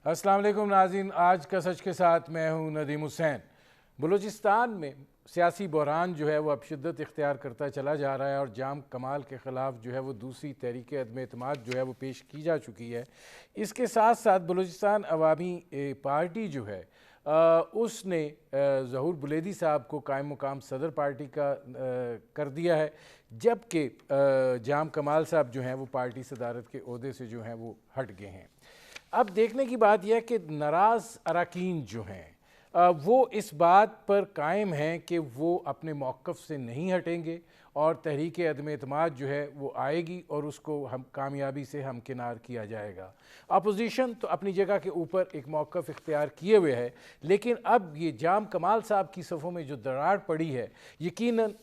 अस्सलाम वालेकुम नाज़रीन, आज का सच के साथ मैं हूँ नदीम हुसैन। बलूचिस्तान में सियासी बहरान जो है वो अब शिद्दत इख्तियार करता चला जा रहा है और जाम कमाल के ख़िलाफ़ जो है वो दूसरी तहरीक अदम एतमाद जो है वो पेश की जा चुकी है। इसके साथ साथ बलूचिस्तान अवामी पार्टी जो है उसने ज़हूर बुलेदी साहब को कायम मुकाम सदर पार्टी का कर दिया है, जबकि जाम कमाल साहब जो हैं वो पार्टी सदारत के ओहदे से जो हैं वो हट गए हैं। अब देखने की बात यह है कि नाराज़ अरकान जो हैं वो इस बात पर कायम हैं कि वो अपने मौक़िफ़ से नहीं हटेंगे और तहरीक अदम एतमाद जो है वो आएगी और उसको हम कामयाबी से हमकिनार किया जाएगा। अपोजिशन तो अपनी जगह के ऊपर एक मौक़िफ़ इख्तियार किए हुए है, लेकिन अब ये जाम कमाल साहब की सफ़ों में जो दरार पड़ी है, यकीनन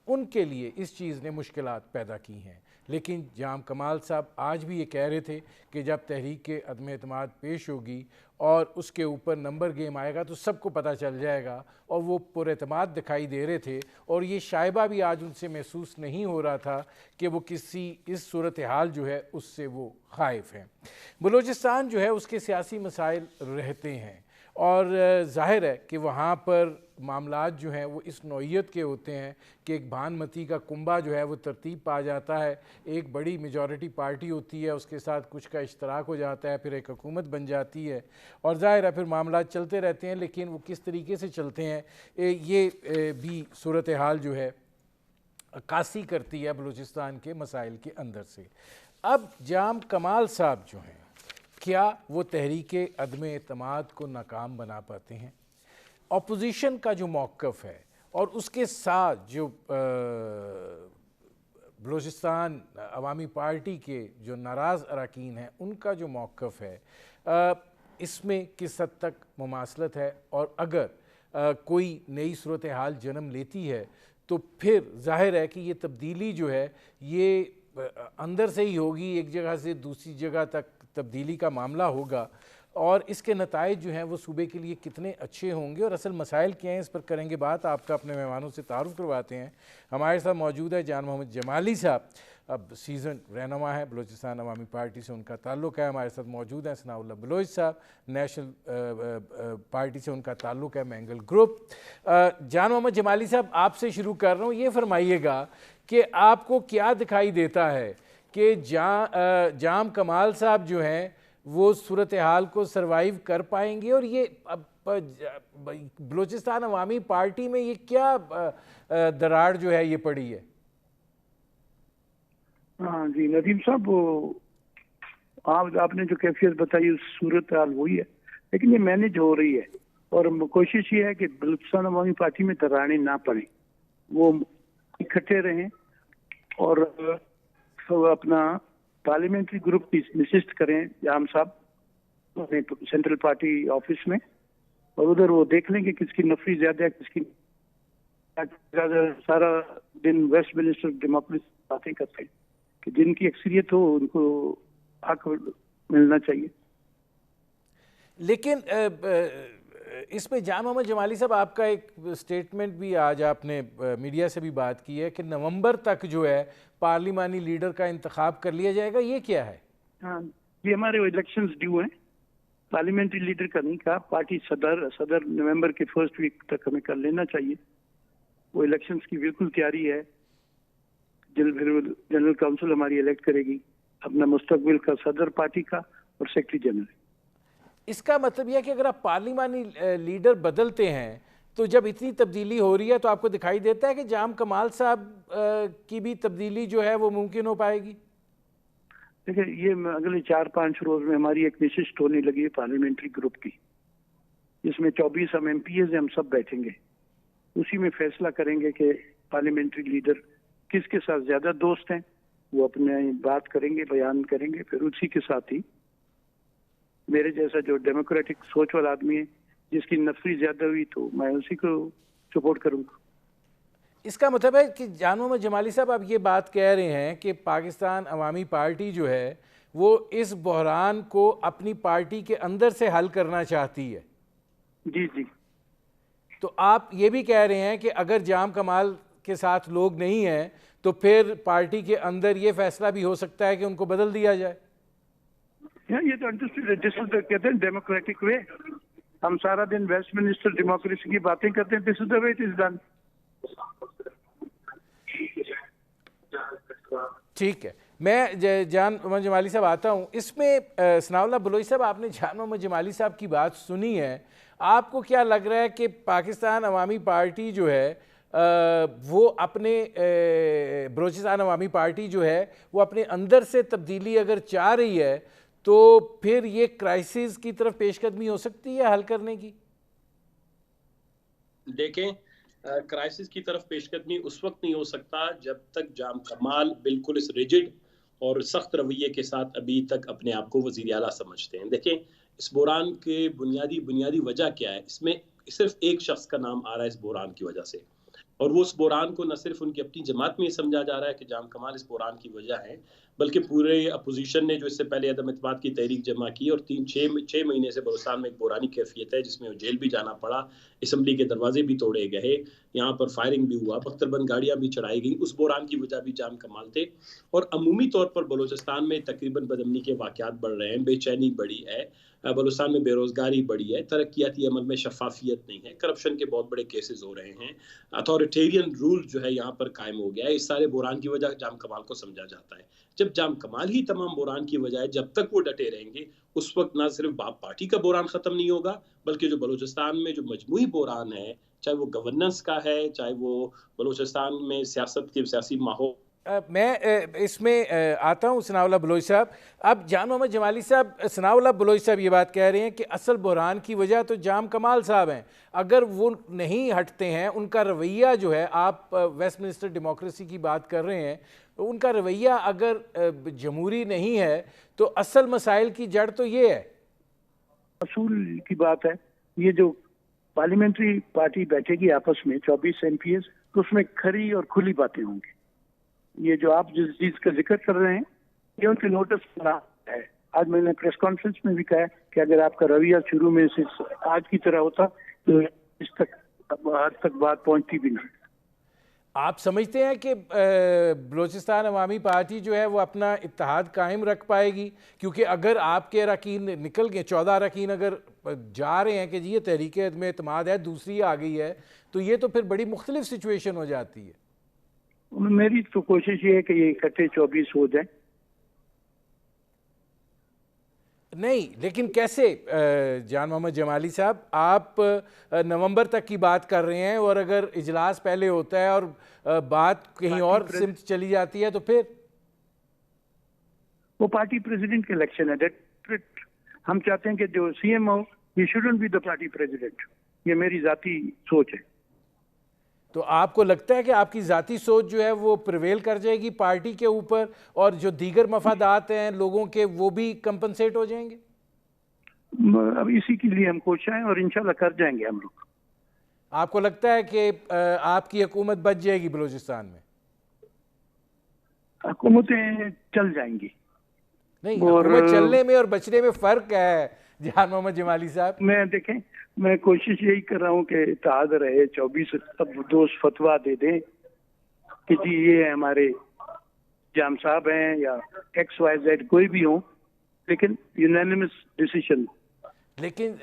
उनके लिए इस चीज़ ने मुश्किलात पैदा की हैं। लेकिन जाम कमाल साहब आज भी ये कह रहे थे कि जब तहरीक अदम एतमाद पेश होगी और उसके ऊपर नंबर गेम आएगा तो सबको पता चल जाएगा, और वो पुरएतमाद दिखाई दे रहे थे। और ये शायबा भी आज उनसे महसूस नहीं हो रहा था कि वो किसी इस सूरत हाल जो है उससे वो खाइफ हैं। बलूचिस्तान जो है उसके सियासी मसाइल रहते हैं और ज़ाहिर है कि वहाँ पर मामलात जो हैं वो इस नौइयत के होते हैं कि एक भानमती का कुंबा जो है वो तरतीब पा जाता है, एक बड़ी मेजॉरिटी पार्टी होती है, उसके साथ कुछ का इश्तराक हो जाता है, फिर एक हुकूमत बन जाती है और ज़ाहिर है फिर मामलात चलते रहते हैं। लेकिन वो किस तरीके से चलते हैं ये भी सूरत हाल जो है अक्कासी करती है बलूचिस्तान के मसाइल के अंदर से। अब जाम कमाल साहब जो हैं, क्या वो तहरीक अदम एतमाद को नाकाम बना पाते हैं? अपोजिशन का जो मौक़िफ़ है और उसके साथ जो बलूचिस्तान अवामी पार्टी के जो नाराज़ अरकान हैं उनका जो मौक़िफ़ है, इसमें किस हद तक मुमासलत है? और अगर कोई नई सूरत हाल जन्म लेती है तो फिर ज़ाहिर है कि ये तब्दीली जो है ये अंदर से ही होगी, एक जगह से दूसरी जगह तक तब्दीली का मामला होगा और इसके नताइज जो हैं वो सूबे के लिए कितने अच्छे होंगे और असल मसाइल क्या हैं, इस पर करेंगे बात। आपका अपने मेहमानों से तारुफ़ करवाते हैं। हमारे साथ मौजूद है जान मोहम्मद जमाली साहब, अब सीज़न रहनुमा है बलूचिस्तान अवामी पार्टी से उनका ताल्लुक़ है। हमारे साथ मौजूद हैं सनाउल्लाह बलोच साहब, नेशनल पार्टी से उनका ताल्लुक़ है, मैंगल ग्रुप। जान मोहम्मद जमाली साहब, आपसे शुरू कर रहा हूँ, ये फरमाइएगा कि आपको क्या दिखाई देता है कि जाम कमाल साहब जो हैं वो सूरत हाल को सरवाइव कर पाएंगे और ये बलूचिस्तान अवामी पार्टी में ये क्या दरार जो है ये पड़ी है? हाँ जी नदीम साहब, आपने जो कैफियत बताई उस सूरत हाल वही है, लेकिन ये मैनेज हो रही है और कोशिश ये है कि बलूचिस्तान अवामी पार्टी में दरारें ना पड़े, वो इकट्ठे रहें और तो अपना पार्लियामेंट्री ग्रुप की नशिस्त करें जाम साहब अपने सेंट्रल पार्टी ऑफिस में, और उधर वो देख लेंगे किसकी नफरी ज्यादा है, किसकी ज्यादा। सारा दिन वेस्ट मिनिस्टर डेमोक्रेसी बातें करते हैं कि जिनकी अक्सरियत हो उनको हक मिलना चाहिए। लेकिन इसमें जान मोहम्मद जमाली साहब, आपका एक स्टेटमेंट भी आज आपने मीडिया से भी बात की है कि नवंबर तक जो है पार्लिमानी लीडर का इंतखाब कर लिया जाएगा, ये क्या है? हाँ, ये हमारे इलेक्शंस ड्यू हैं, पार्लियामेंट्री लीडर का नहीं कहा, पार्टी सदर नवंबर के फर्स्ट वीक तक हमें कर लेना चाहिए। वो इलेक्शंस की बिल्कुल तैयारी है। जनरल काउंसिल हमारी इलेक्ट करेगी अपना मुस्तकबिल का सदर पार्टी का और सेक्रेटरी जनरल। इसका मतलब यह है कि अगर आप पार्लिमानी लीडर बदलते हैं तो जब इतनी तब्दीली हो रही है तो आपको दिखाई देता है कि जाम कमाल साहब की भी तब्दीली जो है वो मुमकिन हो पाएगी? देखिए, ये अगले 4-5 रोज में हमारी एक विशिष्ट होने लगी है पार्लियामेंट्री ग्रुप की, जिसमें 24 हम MPs हम सब बैठेंगे, उसी में फैसला करेंगे कि पार्लियामेंट्री लीडर किसके साथ ज्यादा दोस्त हैं, वो अपने बात करेंगे, बयान करेंगे। फिर उसी के साथ ही मेरे जैसा जो डेमोक्रेटिक सोच वाला आदमी है, जिसकी नफरी ज्यादा हुई तो मैं उसी को सपोर्ट करूंगा। इसका मतलब है कि जान मोहम्मद जमाली साहब, आप ये बात कह रहे हैं कि पाकिस्तान अवामी पार्टी जो है वो इस बहरान को अपनी पार्टी के अंदर से हल करना चाहती है? जी जी। तो आप ये भी कह रहे हैं कि अगर जाम कमाल के साथ लोग नहीं हैं तो फिर पार्टी के अंदर ये फैसला भी हो सकता है कि उनको बदल दिया जाए? ये तो अंडरस्टूड, दिस इज कहते हैं डेमोक्रेटिक वे। हम सारा दिन वेस्टमिनिस्टर डेमोक्रेसी की बातें करते हैं, this is the way it is done. ठीक है, मैं जान मोहम्मद जमाली साहब आता हूँ इसमें। सनाउल्लाह बलोच साहब, आपने जान मोहम्मद जमाली साहब की बात सुनी है, आपको क्या लग रहा है कि पाकिस्तान अवामी पार्टी जो है वो अपने बलोचिस्तान अवामी पार्टी जो है वो अपने अंदर से तब्दीली अगर चाह रही है तो फिर ये क्राइसिस की तरफ पेशकदमी हो सकती है हल करने की? देखें, क्राइसिस की तरफ पेशकदमी उस वक्त नहीं हो सकता जब तक जाम कमाल बिल्कुल इस रिजिड और सख्त रवैये के साथ अभी तक अपने आप को वज़ीर आला समझते हैं। देखें, इस बुरान के बुनियादी वजह क्या है, इसमें सिर्फ एक शख्स का नाम आ रहा है इस बुरान की वजह से, और वो उस बुरान को न सिर्फ उनकी अपनी जमात में समझा जा रहा है कि जाम कमाल इस बुरान की वजह है, बल्कि पूरे अपोजिशन ने जो इससे पहले अदम इत्तेमाद की तहरीक जमा की और 6 महीने से बलूचिस्तान में एक बुरानी कैफियत है जिसमें जेल भी जाना पड़ा, असम्बली के दरवाजे भी तोड़े गए, यहाँ पर फायरिंग भी हुआ, बख्तरबंद गाड़ियाँ भी चढ़ाई गई, उस बुरान की वजह भी जाम कमाल थे। और अमूमी तौर पर बलूचिस्तान में तकरीबन बदअमनी के वाक़यात बढ़ रहे हैं, बेचैनी बढ़ी है, बलूचिस्तान में बेरोज़गारी बढ़ी है, तरक्याती अमल में शफाफियत नहीं है, करप्शन के बहुत बड़े केसेस हो रहे हैं, अथॉरिटेरियन रूल जो है यहाँ पर कायम हो गया है। इस सारे बुरान की वजह जाम कमाल को समझा जाता है। जब जाम कमाल ही तमाम बुरान की वजह है, जब तक वो डटे रहेंगे उस वक्त ना सिर्फ बाप पार्टी का बुरान ख़त्म नहीं होगा, बल्कि जो बलूचिस्तान में जो मजमूई बुरान है, चाहे वो गवर्नेंस का है, चाहे वो बलूचिस्तान में सियासत के सियासी माहौल। मैं इसमें आता हूँ सनाउल्लाह बलोच साहब। अब जान मोहम्मद जमाली साहब, सनाउल्लाह बलोच साहब ये बात कह रहे हैं कि असल बुरहान की वजह तो जाम कमाल साहब हैं, अगर वो नहीं हटते हैं, उनका रवैया जो है, आप वेस्टमिनिस्टर डेमोक्रेसी की बात कर रहे हैं, उनका रवैया अगर जमहूरी नहीं है तो असल मसाइल की जड़ तो ये है। असूल की बात है, ये जो पार्लियामेंट्री पार्टी बैठेगी आपस में 24 MPs, तो उसमें खरी और खुली बातें होंगी। ये जो आप जिस चीज का जिक्र कर रहे हैं ये उनके नोटिस में है। आज मैंने प्रेस कॉन्फ्रेंस में भी कहा कि अगर आपका रवैया शुरू में से आज की तरह होता तो इस तक आज तक बात पहुंचती भी नहीं। आप समझते हैं कि बलूचिस्तान अवामी पार्टी जो है वो अपना इत्तेहाद कायम रख पाएगी? क्योंकि अगर आपके अरकान निकल गए, 14 अरकान अगर जा रहे हैं कि जी ये तहरीक में एतमाद है, दूसरी आ गई है, तो ये तो फिर बड़ी मुख्तलिफ सिचुएशन हो जाती है। मेरी तो कोशिश ये है कि ये इकट्ठे 24 हो जाए। नहीं, लेकिन कैसे जान मोहम्मद जमाली साहब, आप नवंबर तक की बात कर रहे हैं और अगर इजलास पहले होता है और बात कहीं और सिमत चली जाती है तो फिर वो पार्टी प्रेसिडेंट के इलेक्शन है। हम चाहते हैं कि जो CM हो, he shouldn't be the party president. ये मेरी जाती सोच है। तो आपको लगता है कि आपकी ज़ाती सोच जो है वो प्रिवेल कर जाएगी पार्टी के ऊपर और जो दीगर मफादात हैं लोगों के वो भी कंपनसेट हो जाएंगे? अब इसी के लिए हम कोशिश हैं और इंशाल्लाह कर जाएंगे हम लोग। आपको लगता है कि आपकी हुकूमत बच जाएगी बलूचिस्तान में? हुकूमतें चल जाएंगी। नहीं, हुकूमत चलने में और बचने में फ़र्क है जान मोहम्मद जमाली साहब। मैं कोशिश यही कर रहा हूँ कि इत्तेहाद रहे। 24 अब दोस्त फतवा दे दें कि जी ये हमारे जाम साहब हैं या XYZ कोई भी हो, लेकिन यूनानिमस डिसीजन। लेकिन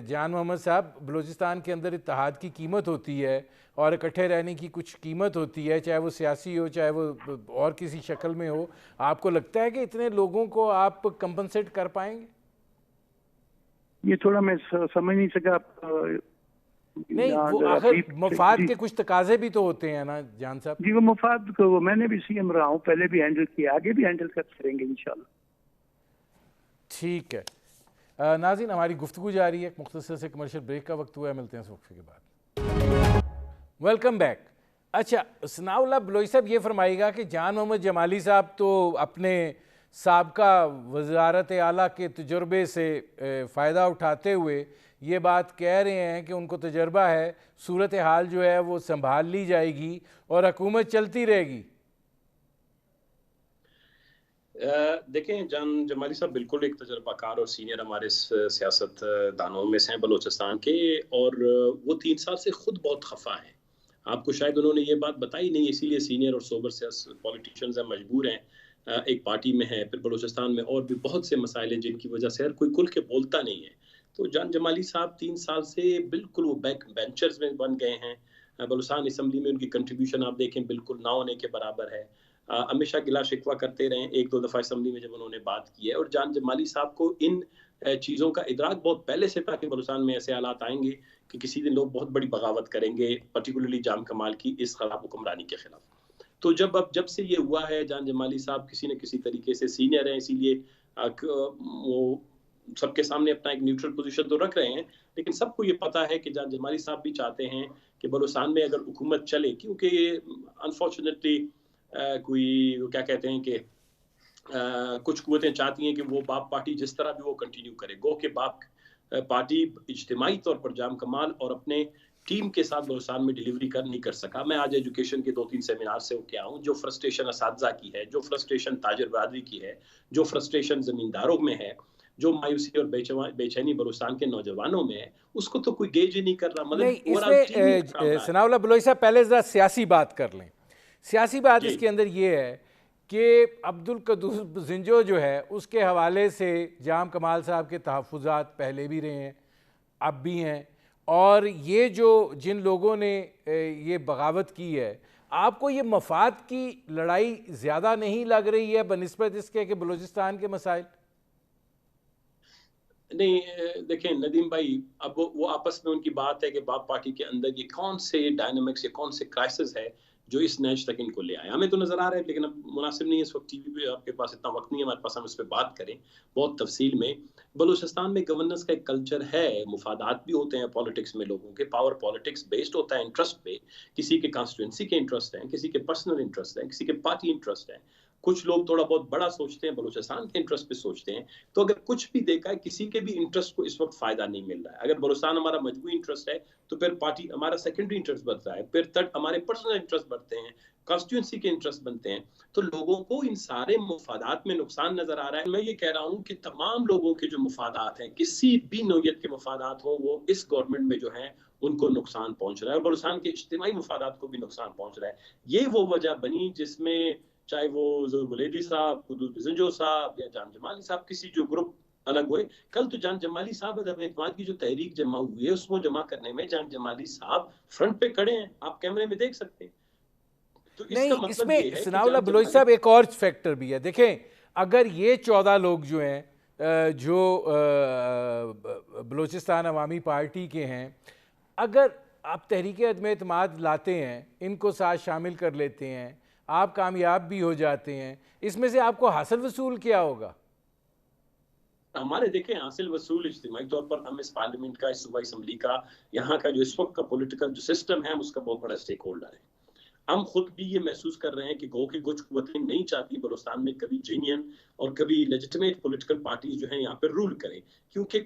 जान मोहम्मद साहब, बलूचिस्तान के अंदर इत्तेहाद की कीमत होती है और इकट्ठे रहने की कुछ कीमत होती है, चाहे वो सियासी हो चाहे वो और किसी शक्ल में हो। आपको लगता है कि इतने लोगों को आप कंपनसेट कर पाएंगे? ये थोड़ा मैं समझ नहीं सका। नहीं, वो आखिर मफाद के कुछ तकाजे भी तो होते हैं ना जान साहब। जी, वो मफाद को मैंने भी CM रहा हूँ, पहले भी हैंडल किया, आगे भी हैंडल करते रहेंगे इंशाल्लाह। ठीक है नाज़रीन, हमारी गुफ्तगू जारी है। मुख्तसर से कमर्शियल ब्रेक का वक्त हुआ है, मिलते हैं इस वक्फे के बाद। Welcome back. अच्छा, सनाउल्लाह बलोच साहब ये फरमाइएगा कि जान मोहम्मद जमाली साहब तो अपने साबका वज़ारत आला के तजुर्बे से फ़ायदा उठाते हुए ये बात कह रहे हैं कि उनको तजर्बा है, सूरत हाल जो है वो संभाल ली जाएगी और हुकूमत चलती रहेगी। देखें, जान जमाली साहब बिल्कुल एक तजर्बाकार और सीनियर हमारे सियासत दानों में से हैं बलूचिस्तान के, और वो 3 साल से खुद बहुत खफा हैं। आपको शायद उन्होंने ये बात बताई नहीं, इसीलिए सीनियर और सोबर पॉलिटिशियंस हैं, मजबूर हैं एक पार्टी में है, फिर बलूचिस्तान में और भी बहुत से मसाइल हैं जिनकी वजह से हर कोई खुल के बोलता नहीं है। तो जान जमाली साहब 3 साल से बिल्कुल वो बैक बेंचर्स में बन गए हैं। बलूचिस्तान असम्बली में उनकी कंट्रीब्यूशन आप देखें बिल्कुल ना होने के बराबर है। हमेशा गिला शिकवा करते रहे, 1-2 दफ़ा असम्बली में जब उन्होंने बात की है, और जान जमाली साहब को इन चीज़ों का इदराक बहुत पहले से था कि बलूचिस्तान में ऐसे हालात आएंगे कि किसी दिन लोग बहुत बड़ी बगावत करेंगे, पर्टिकुलरली जाम कमाल की इस खराब हुक्मरानी के खिलाफ। तो जब से ये हुआ है, जान जमाली साहब किसी न किसी तरीके से सीनियर हैं, इसीलिए वो सबके सामने अपना एक न्यूट्रल पोजीशन तो रख रहे हैं, लेकिन सबको ये पता है कि जान जमाली साहब भी चाहते हैं कि बलूचिस्तान में अगर हुकूमत चले, क्योंकि अनफॉर्चुनेटली कोई वो क्या कहते हैं कि कुछ कुव्वतें चाहती हैं कि वो बाप पार्टी जिस तरह भी वो कंटिन्यू करे। गो के बाप पार्टी इज्तिमाई तौर पर जाम कमाल और अपने टीम के साथ बलूचिस्तान में डिलीवरी नहीं कर सका। मैं आज एजुकेशन के 2-3 सेमिनार से होके आया हूँ। जो फ्रस्ट्रेशन असातिज़ा की है, जो फ्रस्ट्रेशन ताजर बरादरी की है, जो फ्रस्ट्रेशन ज़मींदारों में है, जो मायूसी और बेचैनी बलूचिस्तान के नौजवानों में है, उसको तो कोई गेज ही नहीं कर रहा। नहीं, मतलब ओवरऑल टीम ही खराब रहा है। सनाउल्लाह बलोच साहब, पहले ज़रा सियासी बात कर लें। सियासी बात जी। इसके अंदर ये है कि अब्दुल कद्दूस जिंजो जो है उसके हवाले से जाम कमाल साहब के तहफ़्फ़ुज़ात पहले भी रहे हैं, अब भी हैं, और ये जो जिन लोगों ने ये बगावत की है, आपको ये मफाद की लड़ाई ज़्यादा नहीं लग रही है बनिस्बत इसके कि बलूचिस्तान के मसाइल? नहीं, देखें नदीम भाई, अब वो आपस में उनकी बात है कि बाप पार्टी के अंदर ये कौन से डायनामिक्स या कौन से क्राइसिस है जो इस नैच तक इनको ले आए। हमें तो नजर आ रहा है, लेकिन अब मुनासिब नहीं है इस वक्त टीवी पे, आपके पास इतना वक्त नहीं है हमारे पास हम इस पर बात करें बहुत तफसील में। बलूचिस्तान में गवर्नेंस का एक कल्चर है, मुफादात भी होते हैं पॉलिटिक्स में, लोगों के पावर पॉलिटिक्स बेस्ड होता है इंटरेस्ट पे। किसी के कॉन्स्टिट्यूंसी के इंटरेस्ट हैं, किसी के पर्सनल इंटरेस्ट हैं, किसी के पार्टी इंटरेस्ट हैं। कुछ लोग थोड़ा बहुत बड़ा सोचते हैं, बलूचिस्तान के इंटरेस्ट पे सोचते हैं। तो अगर कुछ भी देखा है, किसी के भी इंटरेस्ट को इस वक्त फायदा नहीं मिल रहा है। अगर बलूचिस्तान हमारा मजबूरी इंटरेस्ट है तो फिर पार्टी हमारा सेकेंडरी इंटरेस्ट बनता है, फिर थर्ड हमारे पर्सनल इंटरेस्ट बढ़ते हैं, कॉन्स्टिट्यूंसी के इंटरेस्ट बनते हैं। तो लोगों को इन सारे मुफादात में नुकसान नजर आ रहा है। मैं ये कह रहा हूँ कि तमाम लोगों के जो मुफादात हैं, किसी भी नौयत के मुफादात हो, वो इस गवर्नमेंट में जो है उनको नुकसान पहुंच रहा है, और बलूचिस्तान के इज्तिमाई मुफादात को भी नुकसान पहुंच रहा है। ये वो वजह बनी जिसमें चाहे वो ज़ुल्फ़ुल साहब, कद्दूस जिंजो साहब या जान जमाली साहब, किसी जो ग्रुप अलग हुए। कल तो जान जमाली साहब अदम एतमाद की जो तहरीक जमा हुई है उसको जमा करने में जान जमाली साहब फ्रंट पे खड़े हैं, आप कैमरे में देख सकते हैं। तो इसका नहीं, मतलब ये है इसमें कि सनाउल्लाह जान बलोच जमाली साहब एक और फैक्टर भी है। देखें, अगर ये 14 लोग जो हैं जो बलूचिस्तान अवामी पार्टी के हैं, अगर आप तहरीक अदम एतमाद लाते हैं, इनको साथ शामिल कर लेते हैं, आप कामयाब भी हो जाते हैं, इसमें से आपको हासिल वसूल क्या होगा? हमारे देखें हासिल वसूल इज्तिमाई तौर पर हम इस पार्लियामेंट का, इस सूबाई असम्बली का, यहाँ का जो इस वक्त का पॉलिटिकल जो सिस्टम है उसका बहुत बड़ा स्टेक होल्डर है। हम खुद भी ये महसूस कर रहे हैं कि गो की कुछ कुव्वतें नहीं चाहती बलूचिस्तान में कभी जेन्युइन और कभी लेजिटिमेट पॉलिटिकल पार्टीज जो हैं यहाँ पे रूल करें, क्योंकि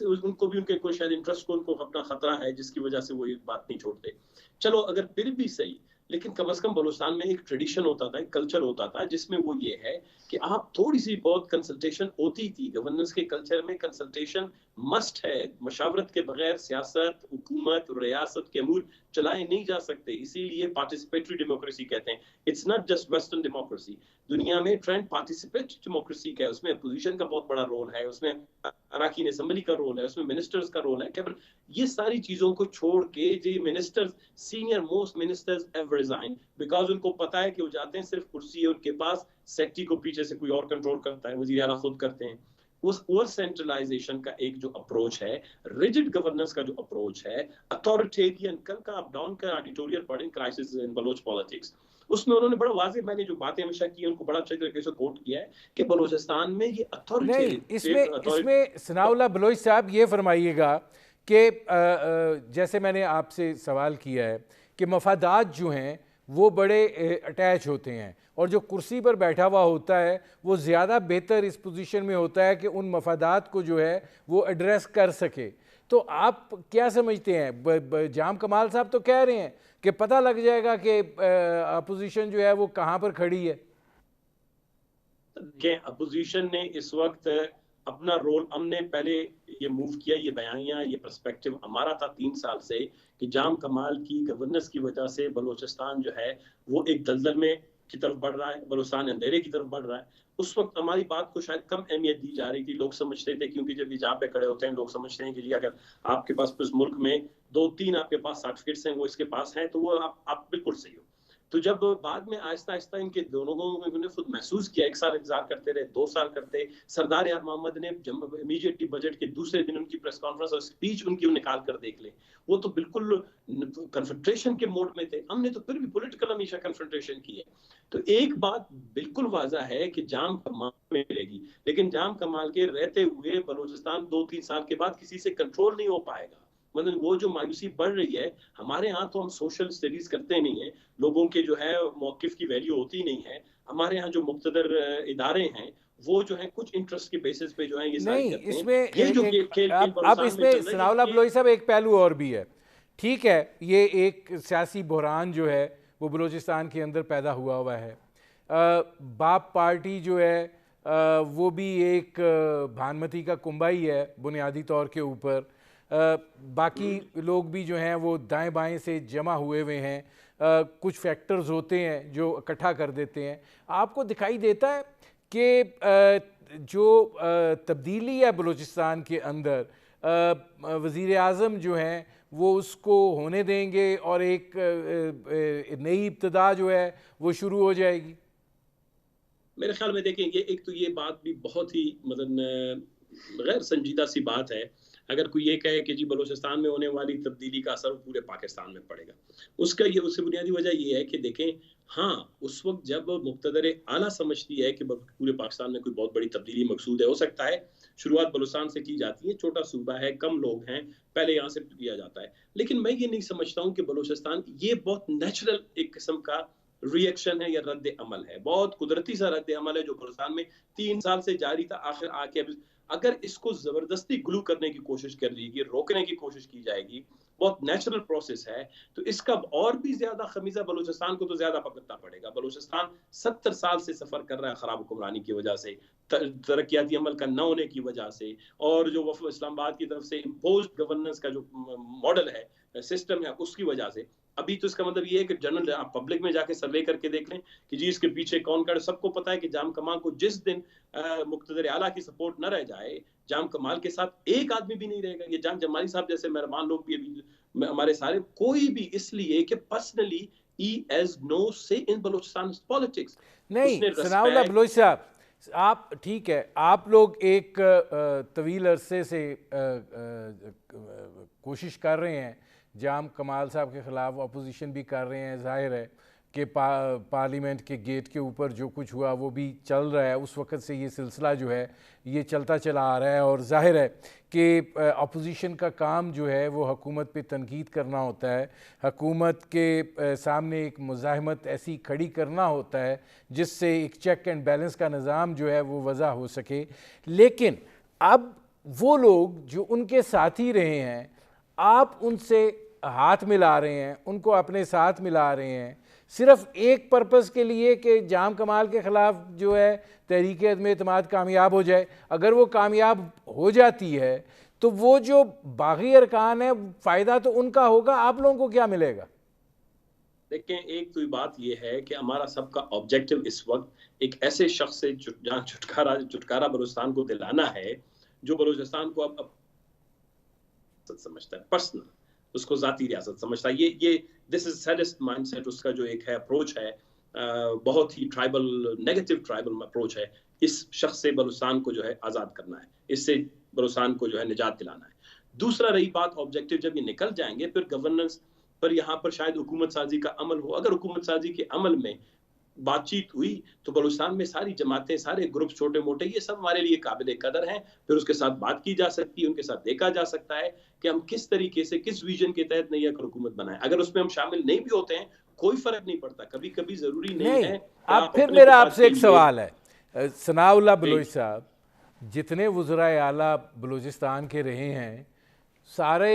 उनको भी उनके कोई शायद इंटरेस्ट को उनको अपना खतरा है जिसकी वजह से वो ये बात नहीं छोड़ते। चलो अगर फिर भी सही, लेकिन कम से कम बलूचिस्तान में एक ट्रेडिशन होता था, एक कल्चर होता था जिसमें वो ये है कि आप थोड़ी सी बहुत कंसल्टेशन होती थी। गवर्नेंस के कल्चर में कंसल्टेशन मस्ट है, मशावरत के बगैर सियासत, हुकूमत और रियासत के अमूर चलाए नहीं जा सकते। इसीलिए पार्टिसिपेटरी डेमोक्रेसी कहते हैं। It's not just western democracy, दुनिया में ट्रेंड पार्टिसिपेटरी डेमोक्रेसी का है। उसमें अपोजिशन का बहुत बड़ा रोल है, उसमें अराकीन असेंबली का रोल है, उसमें मिनिस्टर्स का रोल है। केवल ये सारी चीजों को छोड़ के जो ministers, senior most ministers ever resign, because उनको पता है कि वो जाते हैं सिर्फ कुर्सी है उनके पास, सेक्रेटरी को पीछे से कोई और कंट्रोल करता है, वजीर आला खुद करते हैं। उस ओवर सेंट्रलाइजेशन का एक जो अप्रोच है, रिजिड गवर्नेंस का जो अप्रोच है, अथॉरिटेरियन, कल का आप डाउन का एडिटोरियल पढ़ें क्राइसिस इन बलोच पॉलिटिक्स, उसमें उन्होंने बड़ा वाज़ेह, मैंने जो बातें हमेशा की उनको बड़ा अच्छे तरीके से कोट किया है कि बलूचिस्तान में ये नहीं, इसमें सनाउल्लाह बलोच साहब ये फरमाइएगा कि जैसे मैंने आपसे सवाल किया है कि मफादात जो हैं वो बड़े अटैच होते हैं, और जो कुर्सी पर बैठा हुआ होता है वो ज़्यादा बेहतर इस पोजीशन में होता है कि उन मफादात को जो है वो एड्रेस कर सके। तो आप क्या समझते हैं? जाम कमाल साहब तो कह रहे हैं कि पता लग जाएगा कि अपोजिशन जो है वो कहाँ पर खड़ी है। कि अपोजिशन ने इस वक्त अपना रोल, हमने पहले ये मूव किया, ये बयानियां, ये पर्सपेक्टिव हमारा था 3 साल से कि जाम कमाल की गवर्नेंस की वजह से बलूचिस्तान जो है वो एक दलदल में की तरफ बढ़ रहा है, बलूचिस्तान अंधेरे की तरफ बढ़ रहा है। उस वक्त हमारी बात को शायद कम अहमियत दी जा रही थी। लोग समझते थे, क्योंकि जब ये जहाँ पे खड़े होते हैं लोग समझते हैं कि जी अगर आपके पास इस मुल्क में 2-3 आपके पास सर्टिफिकेट्स हैं, वो इसके पास हैं, तो वो आप बिल्कुल सही हो। तो जब बाद में आहिस्ता आहिस्ता इनके दोनों लोगों ने खुद महसूस किया, 1 साल इंतजार करते रहे, 2 साल करते, सरदार यार मोहम्मद ने इमीडिएटली बजट के दूसरे दिन उनकी प्रेस कॉन्फ्रेंस और स्पीच उनकी निकाल कर देख ले, वो तो बिल्कुल कन्फ्रंटेशन के मोड में थे। हमने तो फिर भी पॉलिटिकल हमेशा कन्फ्रंटेशन की है। तो एक बात बिल्कुल वाज़ा है कि जाम कमाल में मिलेगी, लेकिन जाम कमाल के रहते हुए बलूचिस्तान 2-3 साल के बाद किसी से कंट्रोल नहीं हो पाएगा। मतलब वो जो मायूसी बढ़ रही है, हमारे यहाँ तो हम सोशल स्टडीज करते नहीं है, लोगों के जो है मौकिफ की वैल्यू होती नहीं है। हमारे यहाँ जो मुक्तदर इदारे हैं वो जो है कुछ इंटरेस्ट के बेसिस पे जो है ये सारी नहीं, करते इसमें हैं। ये जो खेल अब इसमें सनाउल्लाह बलोच साहब एक पहलू और भी है। ठीक है, ये एक सियासी बहरान जो है वो बलूचिस्तान के अंदर पैदा हुआ है। बाप पार्टी जो है वो भी एक भानमती का कुंबा ही है बुनियादी तौर के ऊपर। बाकी लोग भी जो हैं वो दाएं बाएं से जमा हुए हैं। कुछ फैक्टर्स होते हैं जो इकट्ठा कर देते हैं। आपको दिखाई देता है कि जो तब्दीली है बलूचिस्तान के अंदर, वज़ीर आज़म जो हैं वो उसको होने देंगे और एक नई इब्तिदा जो है वो शुरू हो जाएगी? मेरे ख्याल में देखें, ये बात भी बहुत ही मतलब गैर संजीदा सी बात है। अगर कोई ये कहे कि जी बलूचिस्तान में होने वाली तब्दीली का असर पूरे पाकिस्तान में पड़ेगा, उससे बुनियादी वजह ये है कि देखें, हाँ, उस वक्त जब मुक़्तदर आला समझती है कि पूरे पाकिस्तान में कोई बहुत बड़ी तब्दीली मकसूद है, हो सकता है शुरुआत बलूचिस्तान से की जाती है, छोटा सूबा है, कम लोग हैं, पहले यहाँ से किया जाता है। लेकिन मैं ये नहीं समझता हूँ कि बलूचिस्तान ये बहुत नेचुरल एक किस्म का रिएक्शन है या रद्द अमल है, बहुत कुदरती सा रद्द अमल है जो बलूचिस्तान में 3 साल से जारी था। आखिर आके अगर इसको जबरदस्ती ग्लू करने की कोशिश कर रही है, रोकने की कोशिश की जाएगी, बहुत नेचुरल प्रोसेस है, तो इसका और भी ज्यादा खमीजा बलूचिस्तान को तो ज्यादा पकड़ना पड़ेगा। बलूचिस्तान 70 साल से सफर कर रहा है खराब हुक्मरानी की वजह से, तरक्याती अमल का न होने की वजह से, और जो वफ़द इस्लामाबाद की तरफ से इम्पोज गवर्नेंस का जो मॉडल है, सिस्टम है, उसकी वजह से। अभी तो इसका मतलब ये है कि जनरल आप पब्लिक में जाके सर्वे करके देख लें कि जी इसके पीछे कौन कर। सबको पता है कि जाम कमाल को जिस दिन मुक़्तदर आला की सपोर्ट न रह जाए, जाम कमाल के साथ एक आदमी भी नहीं रहेगा। ये जाम जमाली साहब जैसे मेहरबान लोग भी अभी हमारे सारे, कोई भी इसलिए कि पर्सनली ही हैज नो से इन बलूचिस्तान पॉलिटिक्स। नहीं सनाउल्लाह बलोच साहब, आप ठीक है, आप लोग एक तवील अरसे से कोशिश कर रहे हैं, जाम कमाल साहब के ख़िलाफ़ अपोजिशन भी कर रहे हैं। जाहिर है कि पार्लियामेंट के गेट के ऊपर जो कुछ हुआ वो भी चल रहा है, उस वक़्त से ये सिलसिला जो है ये चलता चला आ रहा है। और जाहिर है कि अपोजिशन का काम जो है वो हुकूमत पे तनकीद करना होता है, हुकूमत के सामने एक मुज़ाहमत ऐसी खड़ी करना होता है जिससे एक चेक एंड बैलेंस का निज़ाम जो है वो वज़ा हो सके। लेकिन अब वो लोग जो उनके साथी रहे हैं, आप उनसे हाथ मिला रहे हैं, उनको अपने साथ मिला रहे हैं, सिर्फ एक पर्पज़ के लिए कि जाम कमाल के ख़िलाफ़ जो है तहरीक अदम-ए-एतमाद कामयाब हो जाए। अगर वो कामयाब हो जाती है तो वो जो बागी अरकान है फ़ायदा तो उनका होगा, आप लोगों को क्या मिलेगा? देखें, एक तो बात यह है कि हमारा सबका ऑब्जेक्टिव इस वक्त एक ऐसे शख्स से जहाँ छुटकारा बलूचिस्तान को दिलाना है जो बलूचिस्तान को अब समझता है, पर्सनल, उसको जाती रियासत समझता है। ये दिस इज सैडिस्ट माइंडसेट उसका जो एक है अप्रोच है, बहुत ही ट्राइबल, नेगेटिव ट्राइबल अप्रोच है। इस शख्स से बलूचिस्तान को जो है आज़ाद करना है, इससे बलूचिस्तान को जो है निजात दिलाना है। दूसरा रही बात ऑब्जेक्टिव, जब ये निकल जाएंगे फिर गवर्नेंस पर यहाँ पर शायद हुकूमत साजी का अमल हो। अगर हुकूमत साजी के अमल में बातचीत हुई तो बलूचिस्तान में सारी जमातें, सारे ग्रुप छोटे मोटे, ये सब हमारे लिए काबिल कदर हैं। फिर उसके साथ बात की जा सकती है, उनके साथ देखा जा सकता है कि हम किस तरीके से, किस विजन के तहत नई हुकूमत बनाएं। अगर उसमें हम शामिल नहीं भी होते हैं कोई फर्क नहीं पड़ता, कभी कभी जरूरी नहीं है। अब फिर मेरा आपसे एक सवाल है सनाउल्लाह बलोच साहब, जितने वज़राए आला बलूचिस्तान के रहे हैं सारे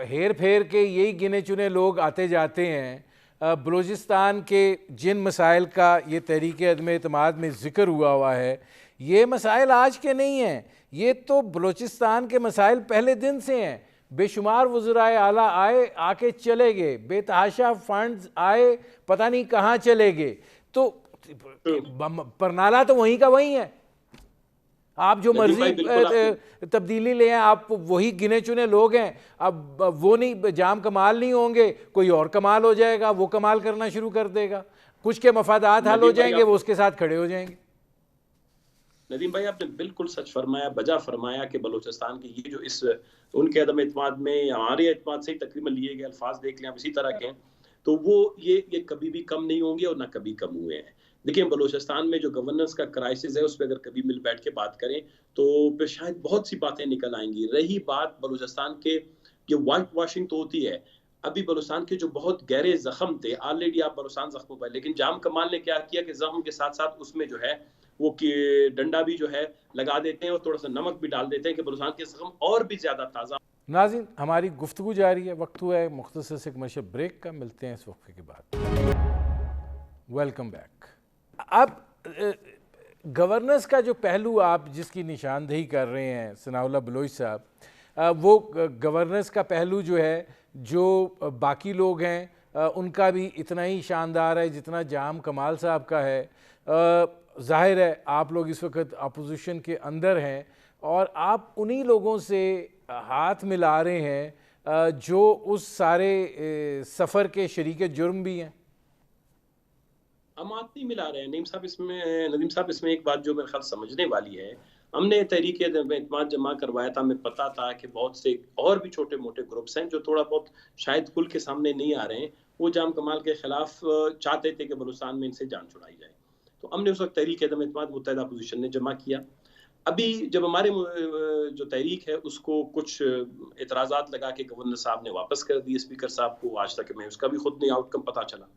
हेर फेर के यही गिने चुने लोग आते जाते हैं। बलूचिस्तान के जिन मसाइल का ये तहरीक अदम-ए-एतमाद में ज़िक्र हुआ है, ये मसाइल आज के नहीं हैं, ये तो बलूचिस्तान के मसाइल पहले दिन से हैं। बेशुमार वज़राए आला आए, आके चले गए, बेतहाशा फंड्स आए, पता नहीं कहाँ चले गए। तो परनाला तो वहीं का वहीं है। आप जो मर्जी तब्दीली ले आए, आप वही गिने चुने लोग हैं। अब वो नहीं, जाम कमाल नहीं होंगे, कोई और कमाल हो जाएगा, वो कमाल करना शुरू कर देगा, कुछ के मफादात हल हो जाएंगे, वो उसके साथ खड़े हो जाएंगे। नदीम भाई, आपने बिल्कुल सच फरमाया, बजा फरमाया कि बलूचिस्तान के ये जो इस उनके अदम एतमाद में हमारे एतमाद से ही तकरीबन लिए गए अल्फाज देख लें आप इसी तरह के हैं, तो वो ये कभी भी कम नहीं होंगे और ना कभी कम हुए हैं। देखिए, बलूचिस्तान में जो गवर्नेंस का क्राइसिस है उस पर अगर कभी मिल बैठ के बात करें तो फिर शायद बहुत सी बातें निकल आएंगी। रही बात बलूचिस्तान के, ये वाइट वॉशिंग तो होती है। अभी बलूचिस्तान के जो बहुत गहरे जख्म थे, ऑलरेडी आप बलूचिस्तान जख्मों पर, लेकिन जाम कमाल ने क्या किया कि जख्म के साथ साथ उसमें जो है वो डंडा भी जो है लगा देते हैं और थोड़ा सा नमक भी डाल देते हैं कि बलूचिस्तान के जख्म और भी ज्यादा ताज़ा। नाज़रीन, हमारी गुफ्तगू जारी है, वक्त हुआ है मुख्तसर से कमर्शियल ब्रेक का, मिलते हैं इस वक्फे के बाद। Welcome back. अब गवर्नेंस का जो पहलू आप जिसकी निशानदेही कर रहे हैं सनाउल्लाह बलोच साहब, वो गवर्नेंस का पहलू जो है, जो बाकी लोग हैं उनका भी इतना ही शानदार है जितना जाम कमाल साहब का है। ज़ाहिर है आप लोग इस वक्त अपोजिशन के अंदर हैं और आप उन्हीं लोगों से हाथ मिला रहे हैं जो उस सारे सफ़र के शरीक जुर्म भी हैं। हम हाथ नहीं मिला रहे हैं नदीम साहब, इसमें एक बात जो मेरे ख्याल समझने वाली है, हमने तहरीक एतमाद जमा करवाया था, हमें पता था कि बहुत से और भी छोटे मोटे ग्रुप्स हैं जो थोड़ा बहुत शायद खुल के सामने नहीं आ रहे हैं, वो जाम कमाल के खिलाफ चाहते थे कि बलूचिस्तान में इनसे जान छुड़ाई जाए। तो हमने उस वक्त तहरीक एतमाद मुत्तहिदा अपोजिशन ने जमा किया। अभी जब हमारे जो तहरीक है उसको कुछ एतराज़ात लगा के गवर्नर साहब ने वापस कर दिए स्पीकर साहब को, आज तक मैं उसका भी खुद नहीं आउटकम पता चला।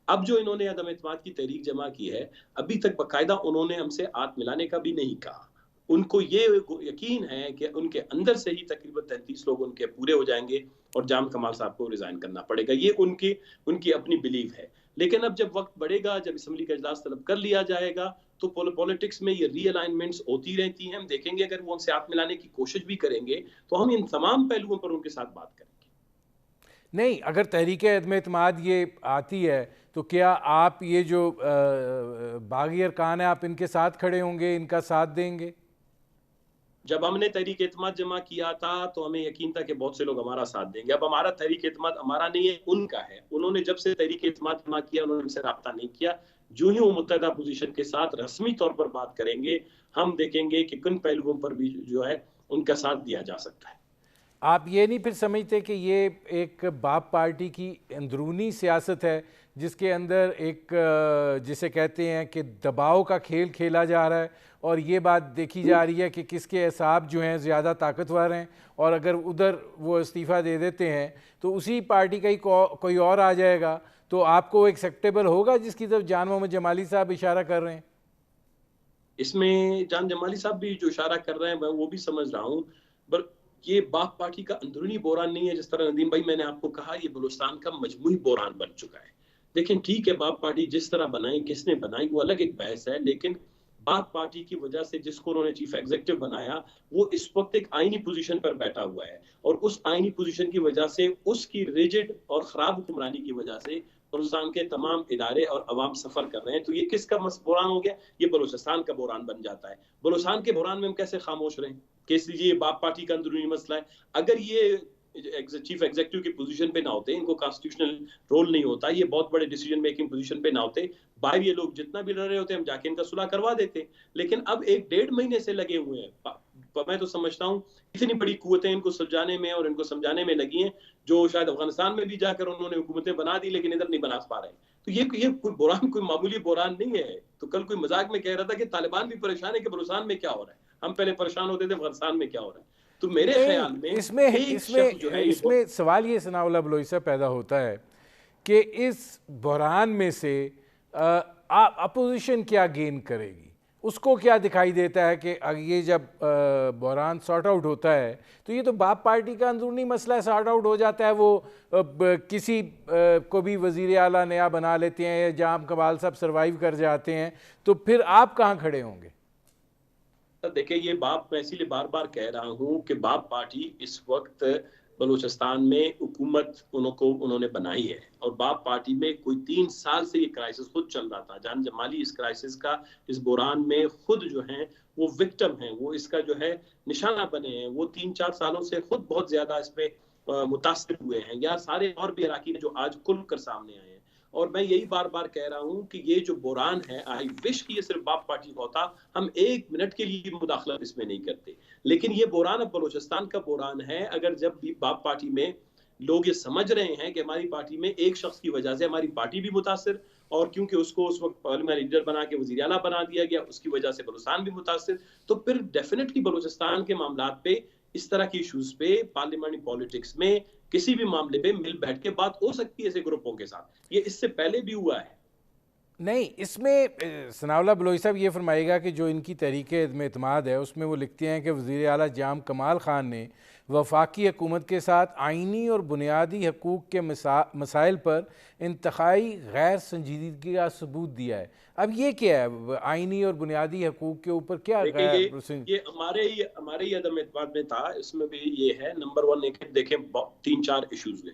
अब जो इन्होंने अदम एतमाद की तहरीक जमा की है, अभी तक बाकायदा उन्होंने हमसे हाथ मिलाने का भी नहीं कहा। उनको ये यकीन है कि उनके अंदर से ही तकरीबन 33 लोग उनके पूरे हो जाएंगे और जाम कमाल साहब को रिजाइन करना पड़ेगा, ये उनकी अपनी बिलीव है। लेकिन अब जब वक्त बढ़ेगा, जब असम्बली का इजलास तलब कर लिया जाएगा, तो पॉलिटिक्स में ये रीअलाइनमेंट्स होती रहती हैं। हम देखेंगे अगर वो उनसे हाथ मिलाने की कोशिश भी करेंगे तो हम इन तमाम पहलुओं पर उनके साथ बात करेंगे। नहीं, अगर तहरीक अदम एतमाद ये आती है तो क्या आप ये जो बागी अरकान है आप इनके साथ खड़े होंगे, इनका साथ देंगे? जब हमने तहरीक एतमाद जमा किया था तो हमें यकीन था कि बहुत से लोग हमारा साथ देंगे। अब हमारा तहरीक एतमाद हमारा नहीं है, उनका है। उन्होंने जब से तहरीक एतमाद जमा किया उन्होंने हमसे रब्ता नहीं किया। जो ही वो मुत्तहिदा अपोजिशन के साथ रस्मी तौर पर बात करेंगे, हम देखेंगे कि किन पहलुओं पर भी जो है उनका साथ दिया जा सकता है। आप ये नहीं फिर समझते कि ये एक बाप पार्टी की अंदरूनी सियासत है जिसके अंदर एक जिसे कहते हैं कि दबाव का खेल खेला जा रहा है और ये बात देखी जा रही है कि किसके हिसाब जो हैं ज़्यादा ताकतवर हैं और अगर उधर वो इस्तीफ़ा दे देते हैं तो उसी पार्टी का ही कोई और आ जाएगा, तो आपको एक्सेप्टेबल होगा जिसकी तरफ जान मोहम्मद जमाली साहब इशारा कर रहे हैं? इसमें जान जमाली साहब भी जो इशारा कर रहे हैं मैं वो भी समझ रहा हूँ, पर ये बाप पार्टी का अंदरूनी बोरान नहीं है। जिस तरह नदीम भाई मैंने आपको कहा, ये बलूचिस्तान का मजमूई बोरान बन चुका है। लेकिन ठीक है, बाप पार्टी जिस तरह बनाई, किसने बनाई वो अलग एक बहस है, लेकिन बाप पार्टी की वजह से जिसको उन्होंने चीफ एग्जीक्यूटिव बनाया वो इस वक्त एक आईनी पोजीशन पर बैठा हुआ है और उस आईनी पोजीशन की वजह से, उसकी रिजिड और खराब हुक्मरानी की वजह से बलूचिस्तान के तमाम इदारे और अवाम सफर कर रहे हैं। तो ये किसका बोरान हो गया? ये बलूचिस्तान का बोरान बन जाता है। बलूचिस्तान के बोरान में हम कैसे खामोश रहें? ये बाप पार्टी का अंदरूनी मसला है। अगर ये चीफ एग्जीक्यूटिव की पोजीशन पे ना होते, इनको कॉन्स्टिट्यूशनल रोल नहीं होता, ये बहुत बड़े डिसीजन मेकिंग पोजीशन पे ना होते, बाहर ये लोग जितना भी लड़ रहे होते हम जाके इनका सुलह करवा देते। लेकिन अब 1-1.5 महीने से लगे हुए हैं। मैं तो समझता हूँ इतनी बड़ी कुव्वतें इनको सुलझाने में और इनको समझाने में लगी हैं, जो शायद अफगानिस्तान में भी जाकर उन्होंने हुकूमतें बना दी लेकिन इधर नहीं बना पा रहे। तो ये कोई बोरान कोई मामूली बोरान नहीं है। तो कल कोई मजाक में कह रहा था कि तालिबान भी परेशान है कि बलूचिस्तान में क्या हो रहा है, हम पहले परेशान होते थे अफगानिस्तान में क्या हो रहा है। तो मेरे ख्याल में इसमें सवाल ये सनाउल्लाह बलोच साहब पैदा होता है कि इस बहरान में से अपोजिशन क्या गेन करेगी, उसको क्या दिखाई देता है कि ये जब बहरान सॉर्ट आउट होता है तो ये तो बाप पार्टी का अंदरूनी मसला है, सॉर्ट आउट हो जाता है, वो किसी को भी वज़ीर आला नया बना लेते हैं या जाम कमाल साहब सर्वाइव कर जाते हैं, तो फिर आप कहाँ खड़े होंगे? देखिए, ये बाप मैं इसीलिए बार बार कह रहा हूँ कि बाप पार्टी इस वक्त बलूचिस्तान में हुकूमत उन्होंने बनाई है, और बाप पार्टी में कोई 3 साल से ये क्राइसिस खुद चल रहा था। जान जमाली इस क्राइसिस का, इस बुरान में खुद जो है वो विक्टिम है, वो इसका जो है निशाना बने हैं। वो 3-4 सालों से खुद बहुत ज्यादा इसमें मुतासिर हुए हैं, या सारे और भी इराकी जो आज खुलकर सामने आए हैं। और मैं यही बार बार कह रहा हूं कि ये जो बुरान है, आई विश कि ये सिर्फ बाप पार्टी का होता, हम 1 मिनट के लिए मुदाखलत इसमें नहीं करते। लेकिन ये बुरान अब बलूचिस्तान का बुरान है। अगर जब भी बाप पार्टी में लोग ये समझ रहे हैं कि हमारी पार्टी में एक शख्स की वजह से हमारी पार्टी भी मुतासिर, और क्योंकि उसको उस वक्त पार्लियामेंट लीडर बना के वजीर आला बना दिया गया, उसकी वजह से बलूचिस्तान भी मुतासिर, तो फिर डेफिनेटली बलूचिस्तान के मामलात पे, इस तरह की इशूज पे, पार्लियामेंट्री पॉलिटिक्स में किसी भी मामले पे मिल बैठ के बात हो सकती है ऐसे ग्रुपों के साथ। ये इससे पहले भी हुआ है। नहीं, इसमें सनाउल्लाह बलोच साहब ये फरमाएगा कि जो इनकी तहरीक में इत्माद है उसमें वो लिखते हैं कि वज़ीर आला जाम कमाल ख़ान ने वफाकी हुकूमत के साथ आइनी और बुनियादी हकूक़ के मसाइल पर इंतहाई गैर संजीदगी का सबूत दिया है। अब ये क्या है, आइनी और बुनियादी हकूक़ के ऊपर क्या ये हमारे ही अदम एतमाद में था। इसमें भी ये है, नंबर 1 एक देखें 3-4 इशूज़ हुए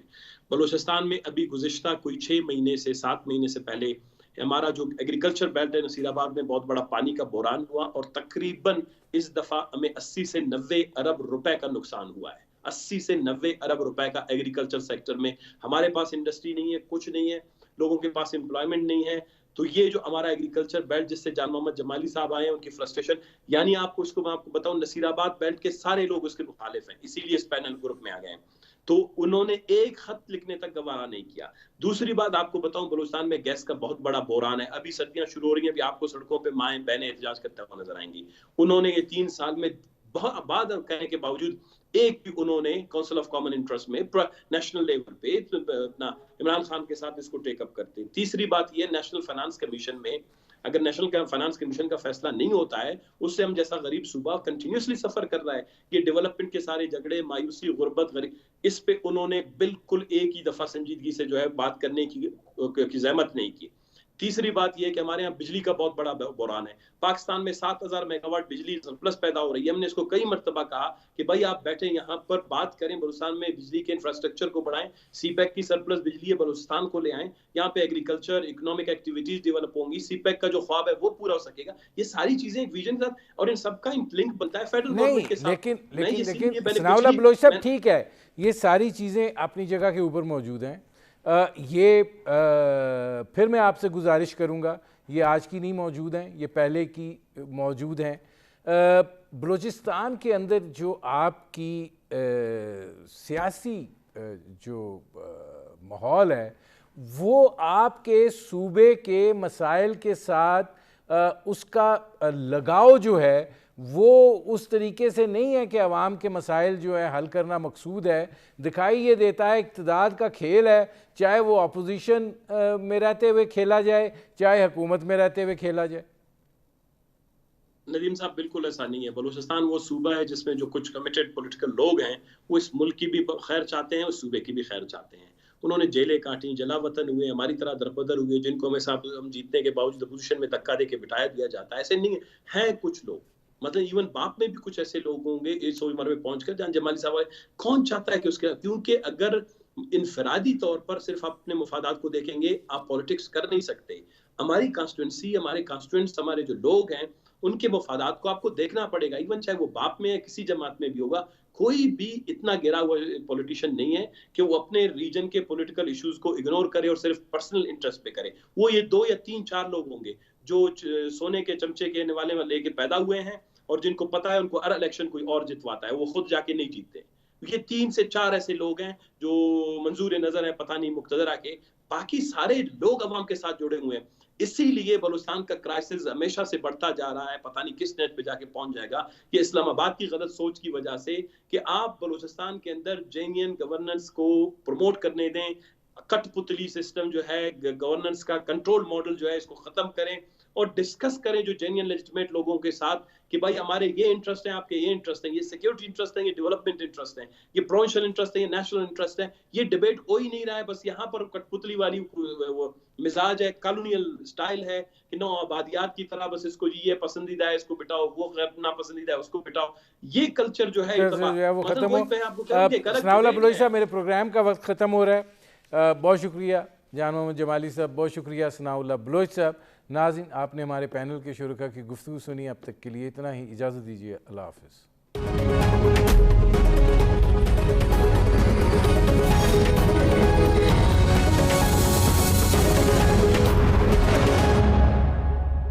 बलूचिस्तान में। अभी गुज़िश्ता कोई 6 महीने से 7 महीने से पहले हमारा जो एग्रीकल्चर बेल्ट है नसीराबाद में बहुत बड़ा पानी का बोरान हुआ, और तकरीबन इस दफा हमें 80 से 90 अरब रुपए का नुकसान हुआ है। 80 से 90 अरब रुपए का एग्रीकल्चर सेक्टर में। हमारे पास इंडस्ट्री नहीं है, कुछ नहीं है, लोगों के पास एम्प्लॉयमेंट नहीं है। तो ये जो हमारा एग्रीकल्चर बेल्ट, जिससे जान मोहम्मद जमाली साहब आए हैं, उनकी फ्रस्ट्रेशन, यानी मैं आपको बताऊं, नसीराबाद बेल्ट के सारे लोग उसके मुखालिफ हैं, इसीलिए इस पैनल ग्रुप में आ गए हैं। तो उन्होंने एक खत लिखने तक गवारा नहीं किया। दूसरी बात आपको बताऊं, बलूचिस्तान में गैस का बहुत बड़ा बोरान है। अभी सर्दियां शुरू हो रही हैं, अभी आपको सड़कों पे माएं बहनें एहतजाज करते हुए नजर आएंगी। उन्होंने ये 3 साल में बहुत बाद कहने के बावजूद एक भी उन्होंने काउंसिल ऑफ कॉमन इंटरेस्ट में नेशनल लेवल पे अपना इमरान खान के साथ इसको टेकअप करते हैं। तीसरी बात ये, नेशनल फाइनेंस कमीशन में अगर नेशनल फाइनेंस कमीशन का फैसला नहीं होता है, उससे हम जैसा गरीब सूबा कंटिन्यूसली सफर कर रहा है, ये डेवलपमेंट के सारे झगड़े, मायूसी, गुर्बत, गरीब, इस पे उन्होंने बिल्कुल एक ही दफा संजीदगी से जो है बात करने की जहमत नहीं की। तीसरी बात यह कि हमारे यहाँ बिजली का बहुत बड़ा बुरान है। पाकिस्तान में 7000 मेगावाट बिजली सरप्लस पैदा हो रही है। हमने इसको कई मरतबा कहा कि भाई आप बैठे यहाँ पर बात करें, बलूचिस्तान में बिजली के इंफ्रास्ट्रक्चर को बढ़ाएं, सीपैक की सरप्लस बिजली है बलूचिस्तान को ले आएं, यहाँ पे एग्रीकल्चर, इकोनॉमिक एक्टिविटीज डेवलप होंगी, सीपैक का जो ख्वाब है वो पूरा हो सकेगा। ये सारी चीजें एक विजन के साथ, और इन सबका लिंक बनता है फेडरल गवर्नमेंट के साथ। लेकिन सनाउल्लाह बलोच साहब, ठीक है, ये सारी चीजें अपनी जगह के ऊपर मौजूद हैं। फिर मैं आपसे गुजारिश करूंगा, ये आज की नहीं मौजूद हैं, ये पहले की मौजूद हैं। बलूचिस्तान के अंदर जो आपकी सियासी जो माहौल है, वो आपके सूबे के मसाइल के साथ उसका लगाव जो है वो उस तरीके से नहीं है कि अवाम के मसाइल जो है हल करना मकसूद है। दिखाई ये देता है इक़्तिदार का खेल है, चाहे वो अपोजिशन में रहते हुए खेला जाए, चाहे हुकूमत में रहते हुए खेला जाए। नदीम साहब, बिल्कुल ऐसा नहीं है। बलूचिस्तान वो सूबा है जिसमें जो कुछ कमिटेड पॉलिटिकल लोग हैं, वो इस मुल्क की भी खैर चाहते हैं, उस सूबे की भी खैर चाहते हैं। उन्होंने जेलें काटी, जलावतन हुए, हमारी तरह दरबदर हुए, जिनको हम जीतने के बावजूद अपोजिशन में धक्का दे के बिठाया दिया जाता है। ऐसे नहीं है कुछ लोग, मतलब इवन बाप में भी कुछ ऐसे लोग होंगे इस उम्र में पहुंचकर, जान जमाली साहब, कौन चाहता है कि उसके, क्योंकि अगर इनफरादी तौर पर सिर्फ अपने मुफादात को देखेंगे, आप पॉलिटिक्स कर नहीं सकते। हमारी कॉन्स्टिट्यूंसी, हमारे कॉन्स्टिट्यूएंट्स, हमारे जो लोग हैं, उनके मुफादात को आपको देखना पड़ेगा। इवन चाहे वो बाप में है, किसी जमात में भी होगा, कोई भी इतना गिरा हुआ पॉलिटिशियन नहीं है कि वो अपने रीजन के पॉलिटिकल इश्यूज को इग्नोर करे और सिर्फ पर्सनल इंटरेस्ट पे करे। वो ये 2 या 3-4 लोग होंगे जो सोने के चमचे के निवाले में लेके पैदा हुए हैं, और जिनको पता है उनको हर इलेक्शन कोई और जितवाता है, वो खुद जाके नहीं जीतते। ये 3 से 4 ऐसे लोग हैं जो मंजूर नजर है, पता नहीं मुक्तदर आके, बाकी सारे लोग अवाम के साथ जुड़े हुए हैं। इसीलिए बलूचिस्तान का क्राइसिस हमेशा से बढ़ता जा रहा है, पता नहीं किस नेट पे जाके पहुंच जाएगा। ये इस्लामाबाद की गलत सोच की वजह से कि आप बलूचिस्तान के अंदर जेन्युइन गवर्नेंस को प्रमोट करने दें, कठपुतली सिस्टम जो है गवर्नेंस का, कंट्रोल मॉडल जो है, इसको खत्म करें, और डिस्कस करें जो जेन्युइन लेजिटिमेट लोगों के साथ कि भाई हमारे ये इंटरेस्ट हैं, आपके ये इंटरेस्ट हैं, ये सिक्योरिटी इंटरेस्ट हैं, ये डेवलपमेंट इंटरेस्ट हैं, ये प्रोविंशियल इंटरेस्ट है, ये नेशनल इंटरेस्ट है। ये डिबेट हो ही नहीं रहा है, बस यहाँ पर कठपुतली वाली वो मिजाज है, कॉलोनियल स्टाइल है कि नो आबादियात की तरह बस इसको ये पसंदीदा है इसको बिठाओ, वो नापसंदीदा है उसको बिठाओ। ये कल्चर जो है वो खत्म हो। सनाउल्लाह बलोच साहब, मेरे प्रोग्राम का वक्त ख़त्म हो रहा है। बहुत शुक्रिया जान मोहम्मद जमाली साहब, बहुत शुक्रिया सनाउल्लाह बलोच साहब। नाज़रीन, आपने हमारे पैनल के शुरका की गुफ्तगू सुनी। अब तक के लिए इतना ही, इजाज़त दीजिए। अल्लाह हाफ़िज़।